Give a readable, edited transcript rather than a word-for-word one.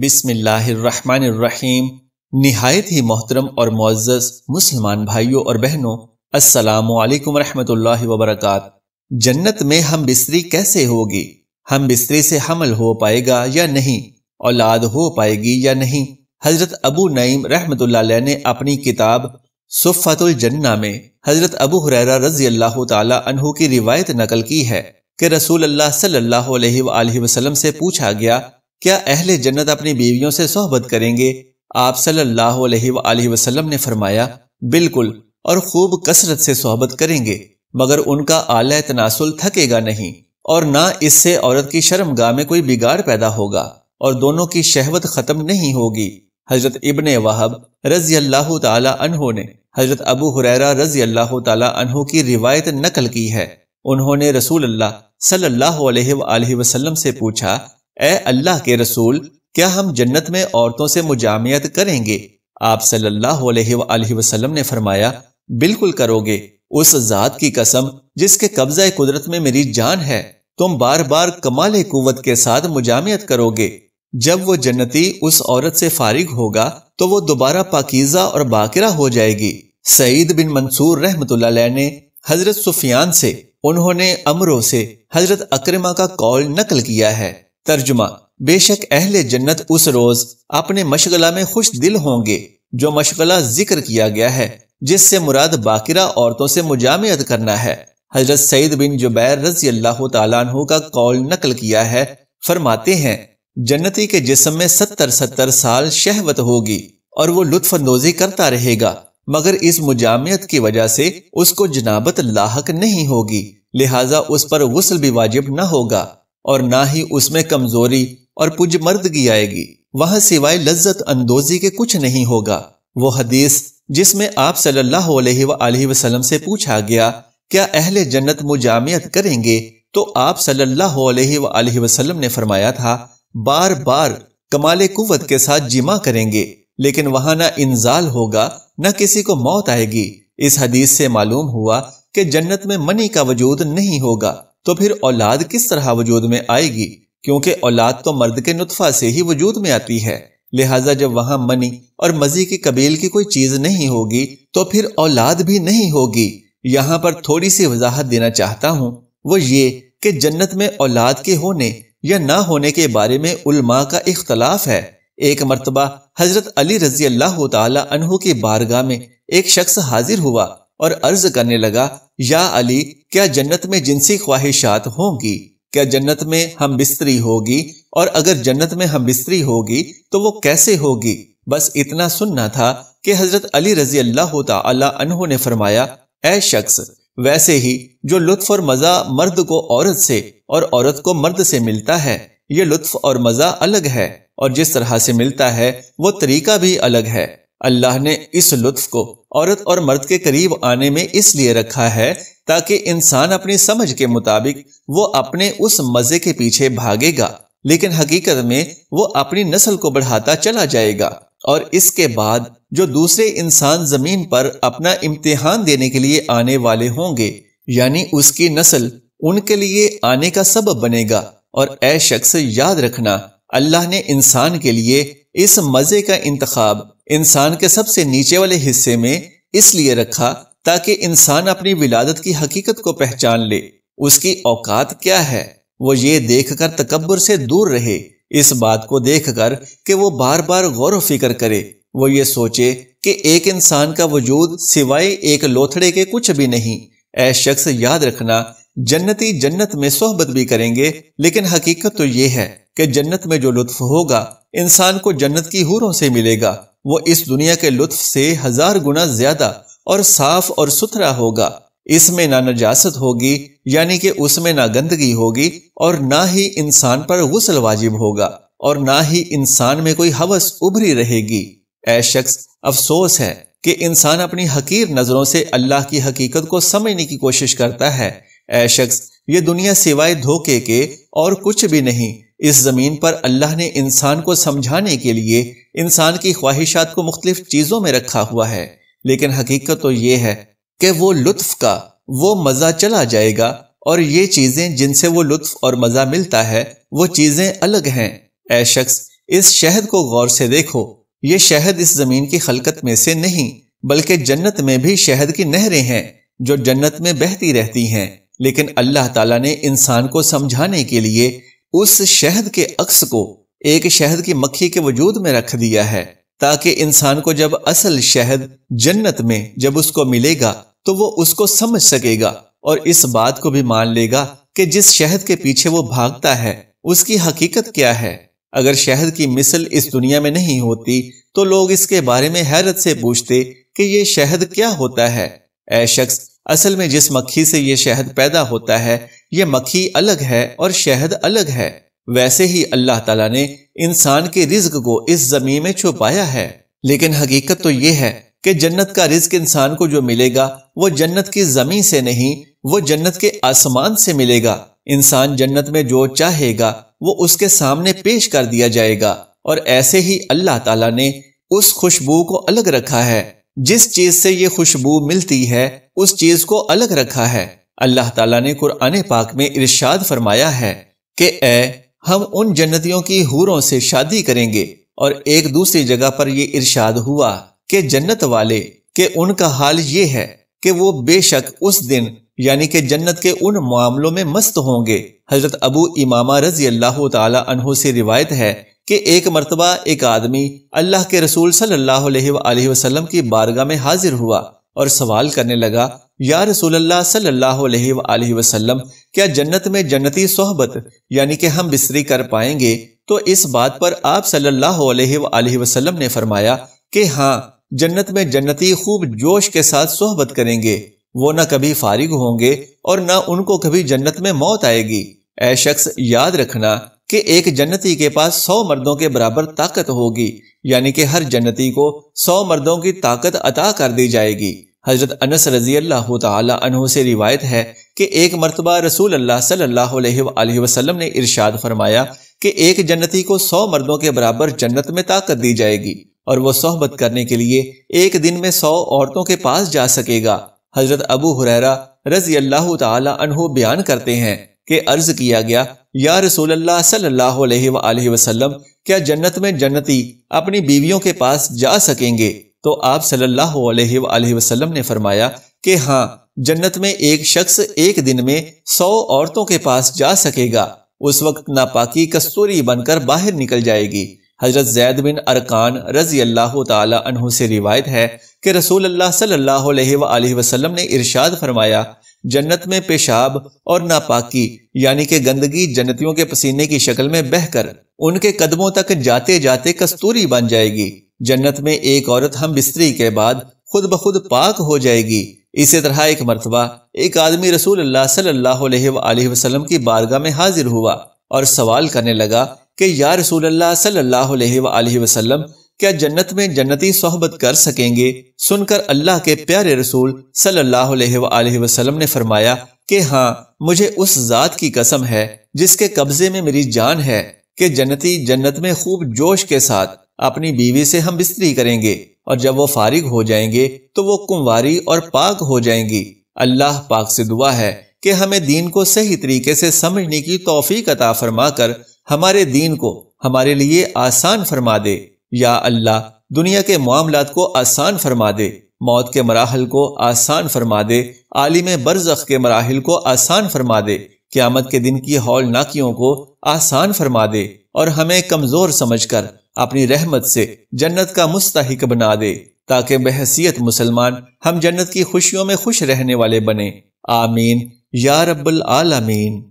بسم اللہ الرحمن الرحیم۔ نہایت ہی محترم اور معزز مسلمان بھائیوں اور بہنوں، السلام علیکم ورحمۃ اللہ وبرکاتہ۔ جنت میں ہم بستری کیسے ہوگی؟ ہم بستری سے حمل ہو پائے گا یا نہیں؟ اولاد ہو پائے گی یا نہیں؟ حضرت ابو نعیم رحمۃ اللہ علیہ نے اپنی کتاب صفۃ الجنہ میں حضرت ابو ہریرہ رضی اللہ تعالی عنہ کی روایت نقل کی ہے کہ رسول اللہ صلی اللہ علیہ وآلہ وسلم سے پوچھا گیا، کیا اہل جنت اپنی بیویوں سے صحبت کریں گے؟ آپ صلی اللہ علیہ وآلہ وسلم نے فرمایا، بالکل، اور خوب کثرت سے صحبت کریں گے، مگر ان کا آلہ تناسل تھکے گا نہیں، اور نہ اس سے عورت کی شرمگاہ میں کوئی بگاڑ پیدا ہوگا، اور دونوں کی شہوت ختم نہیں ہوگی۔ حضرت ابن وہب رضی اللہ تعالی عنہ نے حضرت ابو ہریرہ رضی اللہ تعالی عنہ کی روایت نقل کی ہے۔ انہوں نے رسول اللہ صلی اللہ علیہ وآلہ وسلم سے پوچھا، اے اللہ کے رسول، کیا ہم جنت میں عورتوں سے مجامعت کریں گے؟ آپ صلی اللہ علیہ وآلہ وسلم نے فرمایا، بالکل کرو گے، اس ذات کی قسم جس کے قبضہ قدرت میں میری جان ہے، تم بار بار کمال قوت کے ساتھ مجامعت کرو گے۔ جب وہ جنتی اس عورت سے فارغ ہوگا تو وہ دوبارہ پاکیزہ اور باقرہ ہو جائے گی۔ سعید بن منصور رحمۃ اللہ علیہ نے حضرت سفیان سے، انہوں نے عمرو سے حضرت اکرمہ کا قول نقل کیا ہے۔ ترجمہ: بے شک اہل جنت اس روز اپنے مشغلہ میں خوش دل ہوں گے۔ جو مشغلہ ذکر کیا گیا ہے، جس سے مراد باقرہ عورتوں سے مجامعت کرنا ہے، حضرت سعید بن جبیر رضی اللہ تعالیٰ عنہ کا قول نقل کیا ہے۔ فرماتے ہیں، جنتی کے جسم میں 70 سال شہوت ہوگی اور وہ لطف اندوزی کرتا رہے گا، مگر اس مجامعت کی وجہ سے اس کو جنابت لاحق نہیں ہوگی، لہٰذا اس پر غسل بھی واجب نہ ہوگا، اور نہ ہی اس میں کمزوری اور پجمردگی آئے گی، وہاں سوائے لذت اندوزی کے کچھ نہیں ہوگا۔ وہ حدیث جس میں آپ صلی اللہ علیہ وآلہ وسلم سے پوچھا گیا، کیا اہل جنت مجامعت کریں گے؟ تو آپ صلی اللہ علیہ وآلہ وسلم نے فرمایا تھا، بار بار کمال قوت کے ساتھ جمع کریں گے، لیکن وہاں نہ انزال ہوگا، نہ کسی کو موت آئے گی۔ اس حدیث سے معلوم ہوا کہ جنت میں منی کا وجود نہیں ہوگا، تو پھر اولاد کس طرح وجود میں آئے گی؟ کیونکہ اولاد تو مرد کے نطفہ سے ہی وجود میں آتی ہے، لہٰذا جب وہاں منی اور مزی کی قبیل کی کوئی چیز نہیں ہوگی تو پھر اولاد بھی نہیں ہوگی۔ یہاں پر تھوڑی سی وضاحت دینا چاہتا ہوں، وہ یہ کہ جنت میں اولاد کے ہونے یا نہ ہونے کے بارے میں علماء کا اختلاف ہے۔ ایک مرتبہ حضرت علی رضی اللہ تعالی عنہ کی بارگاہ میں ایک شخص حاضر ہوا اور عرض کرنے لگا، یا علی، کیا جنت میں جنسی خواہشات ہوں گی؟ کیا جنت میں ہم بستری ہوگی؟ اور اگر جنت میں ہم بستری ہوگی تو وہ کیسے ہوگی؟ بس اتنا سننا تھا کہ حضرت علی رضی اللہ تعالی عنہ نے فرمایا، اے شخص، ویسے ہی جو لطف اور مزہ مرد کو عورت سے اور عورت کو مرد سے ملتا ہے، یہ لطف اور مزہ الگ ہے، اور جس طرح سے ملتا ہے وہ طریقہ بھی الگ ہے۔ اللہ نے اس لطف کو عورت اور مرد کے قریب آنے میں اس لیے رکھا ہے تاکہ انسان اپنی سمجھ کے مطابق وہ اپنے اس مزے کے پیچھے بھاگے گا، لیکن حقیقت میں وہ اپنی نسل کو بڑھاتا چلا جائے گا، اور اس کے بعد جو دوسرے انسان زمین پر اپنا امتحان دینے کے لیے آنے والے ہوں گے، یعنی اس کی نسل ان کے لیے آنے کا سبب بنے گا۔ اور اے شخص، یاد رکھنا، اللہ نے انسان کے لیے اس مزے کا انتخاب انسان کے سب سے نیچے والے حصے میں اس لیے رکھا تاکہ انسان اپنی ولادت کی حقیقت کو پہچان لے، اس کی اوقات کیا ہے، وہ یہ دیکھ کر تکبر سے دور رہے، اس بات کو دیکھ کر کہ وہ بار بار غور و فکر کرے، وہ یہ سوچے کہ ایک انسان کا وجود سوائے ایک لوتھڑے کے کچھ بھی نہیں۔ اے شخص، یاد رکھنا، جنتی جنت میں صحبت بھی کریں گے، لیکن حقیقت تو یہ ہے کہ جنت میں جو لطف ہوگا انسان کو جنت کی حوروں سے ملے گا، وہ اس دنیا کے لطف سے 1000 گنا زیادہ اور صاف اور ستھرا ہوگا۔ اس میں نہ نجاست ہوگی، یعنی کہ اس میں نہ گندگی ہوگی، اور نہ ہی انسان پر غسل واجب ہوگا، اور نہ ہی انسان میں کوئی ہوس ابھری رہے گی۔ اے شخص، افسوس ہے کہ انسان اپنی حقیر نظروں سے اللہ کی حقیقت کو سمجھنے کی کوشش کرتا ہے۔ اے شخص، یہ دنیا سوائے دھوکے کے اور کچھ بھی نہیں۔ اس زمین پر اللہ نے انسان کو سمجھانے کے لیے انسان کی خواہشات کو مختلف چیزوں میں رکھا ہوا ہے، لیکن حقیقت تو یہ ہے کہ وہ لطف کا وہ مزہ چلا جائے گا، اور یہ چیزیں جن سے وہ لطف اور مزہ ملتا ہے وہ چیزیں الگ ہیں۔ اے شخص، اس شہد کو غور سے دیکھو، یہ شہد اس زمین کی خلقت میں سے نہیں بلکہ جنت میں بھی شہد کی نہریں ہیں جو جنت میں بہتی رہتی ہیں، لیکن اللہ تعالیٰ نے انسان کو سمجھانے کے لیے اس شہد کے عکس کو ایک شہد کی مکھی کے وجود میں رکھ دیا ہے، تاکہ انسان کو جب اصل شہد جنت میں جب اس کو ملے گا تو وہ اس کو سمجھ سکے گا اور اس بات کو بھی مان لے گا کہ جس شہد کے پیچھے وہ بھاگتا ہے اس کی حقیقت کیا ہے۔ اگر شہد کی مثل اس دنیا میں نہیں ہوتی تو لوگ اس کے بارے میں حیرت سے پوچھتے کہ یہ شہد کیا ہوتا ہے۔ اے شخص، اصل میں جس مکھی سے یہ شہد پیدا ہوتا ہے یہ مکھی الگ ہے اور شہد الگ ہے۔ ویسے ہی اللہ تعالیٰ نے انسان کے رزق کو اس زمین میں چھپایا ہے، لیکن حقیقت تو یہ ہے کہ جنت کا رزق انسان کو جو ملے گا وہ جنت کی زمین سے نہیں، وہ جنت کے آسمان سے ملے گا۔ انسان جنت میں جو چاہے گا وہ اس کے سامنے پیش کر دیا جائے گا، اور ایسے ہی اللہ تعالیٰ نے اس خوشبو کو الگ رکھا ہے، جس چیز سے یہ خوشبو ملتی ہے اس چیز کو الگ رکھا ہے۔ اللہ تعالیٰ نے قرآن پاک میں ارشاد فرمایا ہے کہ اے ہم ان جنتیوں کی حوروں سے شادی کریں گے، اور ایک دوسری جگہ پر یہ ارشاد ہوا کہ جنت والے کہ ان کا حال یہ ہے کہ وہ بے شک اس دن یعنی کہ جنت کے ان معاملوں میں مست ہوں گے۔ حضرت ابو امامہ رضی اللہ تعالی عنہ سے روایت ہے کہ ایک مرتبہ ایک آدمی اللہ کے رسول صلی اللہ علیہ وآلہ وسلم کی بارگاہ میں حاضر ہوا اور سوال کرنے لگا، یا رسول اللہ صلی اللہ علیہ وآلہ وسلم، کیا جنت میں جنتی صحبت یعنی کہ ہم بستری کر پائیں گے؟ تو اس بات پر آپ صلی اللہ علیہ وآلہ وسلم نے فرمایا کہ ہاں، جنت میں جنتی خوب جوش کے ساتھ صحبت کریں گے، وہ نہ کبھی فارغ ہوں گے اور نہ ان کو کبھی جنت میں موت آئے گی۔ اے شخص، یاد رکھنا کہ ایک جنتی کے پاس 100 مردوں کے برابر طاقت ہوگی، یعنی کہ ہر جنتی کو 100 مردوں کی طاقت عطا کر دی جائے گی۔ حضرت انس رضی اللہ تعالی عنہ سے روایت ہے کہ ایک مرتبہ رسول اللہ صلی اللہ علیہ وآلہ وسلم نے ارشاد فرمایا کہ ایک جنتی کو 100 مردوں کے برابر جنت میں طاقت دی جائے گی، اور وہ صحبت کرنے کے لیے ایک دن میں 100 عورتوں کے پاس جا سکے گا۔ حضرت ابو ہریرہ رضی اللہ تعالی عنہ بیان کرتے ہیں کہ عرض کیا گیا، یا رسول اللہ صلی اللہ علیہ وآلہ وسلم، کیا جنت میں جنتی اپنی بیویوں کے پاس جا سکیں گے؟ تو آپ صلی اللہ علیہ وآلہ وسلم نے فرمایا کہ ہاں، جنت میں ایک شخص ایک دن میں 100 عورتوں کے پاس جا سکے گا۔ اس وقت ناپاکی کستوری بن کر باہر نکل جائے گی۔ حضرت زید بن ارقان رضی اللہ تعالی عنہ سے روایت ہے کہ رسول اللہ صلی اللہ علیہ وآلہ وسلم نے ارشاد فرمایا، جنت میں پیشاب اور ناپاکی یعنی کہ گندگی جنتیوں کے پسینے کی شکل میں بہہ کر ان کے قدموں تک جاتے جاتے کستوری بن جائے گی۔ جنت میں ایک عورت ہم بستری کے بعد خود بخود پاک ہو جائے گی۔ اسی طرح ایک مرتبہ ایک آدمی رسول اللہ صلی اللہ علیہ وآلہ وسلم کی بارگاہ میں حاضر ہوا اور سوال کرنے لگا کہ یا رسول اللہ صلی اللہ علیہ وآلہ وسلم، کیا جنت میں جنتی صحبت کر سکیں گے؟ سن کر اللہ کے پیارے رسول صلی اللہ علیہ وآلہ وسلم نے فرمایا کہ ہاں، مجھے اس ذات کی قسم ہے جس کے قبضے میں میری جان ہے کہ جنتی جنت میں خوب جوش کے ساتھ اپنی بیوی سے ہم بستری کریں گے، اور جب وہ فارغ ہو جائیں گے تو وہ کنواری اور پاک ہو جائیں گی۔ اللہ پاک سے دعا ہے کہ ہمیں دین کو صحیح طریقے سے سمجھنے کی توفیق عطا فرما کر ہمارے دین کو ہمارے لیے آسان فرما دے۔ یا اللہ، دنیا کے معاملات کو آسان فرما دے، موت کے مراحل کو آسان فرما دے، عالم برزخ کے مراحل کو آسان فرما دے، قیامت کے دن کی ہولناکیوں کو آسان فرما دے، اور ہمیں کمزور سمجھ کر اپنی رحمت سے جنت کا مستحق بنا دے، تاکہ بحیثیت مسلمان ہم جنت کی خوشیوں میں خوش رہنے والے بنیں۔ آمین یا رب العالمین۔